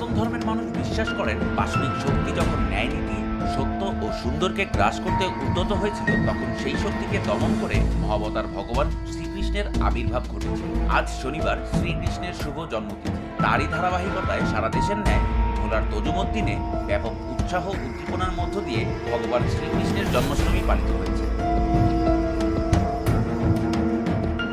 সনাতন ধর্মের মানুষ বিশ্বাস করেন বাস্তবিক শক্তি যখন ন্যায়নীতি, সত্য ও সুন্দরকে গ্রাস করতে উদ্যত হয়েছিল, তখন সেই শক্তিকে দমন করে মহাবতার ভগবান শ্রীকৃষ্ণের আবির্ভাব ঘটেছিল। আজ শনিবার শ্রীকৃষ্ণের শুভ জন্মতিথি। তারই ধারাবাহিকতায় সারা দেশের ন্যায় ভোলার তজুমত দিনে ব্যাপক উৎসাহ উদ্দীপনার মধ্য দিয়ে ভগবান শ্রীকৃষ্ণের জন্মাষ্টমী পালিত হয়েছে।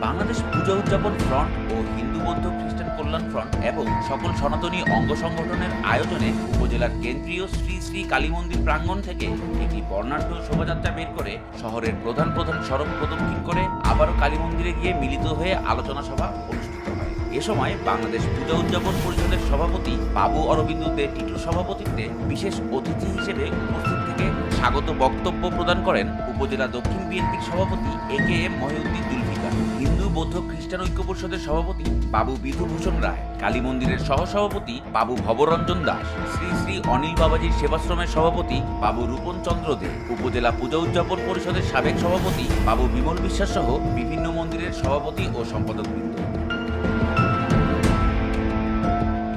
বাংলাদেশ পূজা উদযাপন ফ্রন্ট ও হিন্দু বৌদ্ধ খ্রিস্টান কল্যাণ ফ্রন্ট এবং সকল সনাতনী অঙ্গ সংগঠনের আয়োজনে উপজেলার কেন্দ্রীয় শ্রী শ্রী কালী মন্দির প্রাঙ্গণ থেকে একটি বর্ণাঢ্য শোভাযাত্রা বের করে শহরের প্রধান প্রধান সড়ক প্রদক্ষিণ করে আবারও কালী মন্দিরে গিয়ে মিলিত হয়ে আলোচনা সভা অনুষ্ঠিত হয়। এ সময় বাংলাদেশ পূজা উদযাপন পরিষদের সভাপতি বাবু অরবিন্দ দে টিটুর সভাপতিত্বে বিশেষ অতিথি হিসেবে উপস্থিত থেকে স্বাগত বক্তব্য প্রদান করেন উপজেলা দক্ষিণ বিএনপির সভাপতি AKM মহিউদ্দিন জুলফিকার, হিন্দু বৌদ্ধ খ্রিস্টান ঐক্য পরিষদের সভাপতি বাবু বিধুভূষণ রায়, কালী মন্দিরের সহসভাপতি বাবু ভবরঞ্জন দাস, শ্রী শ্রী অনিল বাবাজির সেবাশ্রমের সভাপতি বাবু রূপন চন্দ্র দে, উপজেলা পূজা উদযাপন পরিষদের সাবেক সভাপতি বাবু বিমল বিশ্বাস সহ বিভিন্ন মন্দিরের সভাপতি ও সম্পাদকবৃন্দ।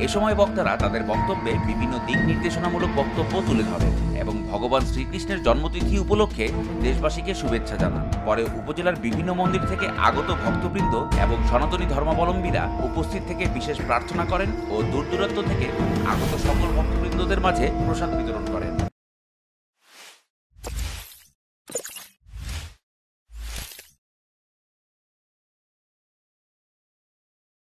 এ সময় বক্তারা তাদের বক্তব্যে বিভিন্ন দিক নির্দেশনামূলক বক্তব্য তুলে ধরেন এবং ভগবান শ্রীকৃষ্ণের জন্মতিথি উপলক্ষে দেশবাসীকে শুভেচ্ছা জানান। পরে উপজেলার বিভিন্ন মন্দির থেকে আগত ভক্তবৃন্দ এবং সনাতনী ধর্মাবলম্বীরা উপস্থিত থেকে বিশেষ প্রার্থনা করেন ও দূর দূরান্ত থেকে আগত সকল ভক্তবৃন্দদের মাঝে প্রসাদ বিতরণ করেন।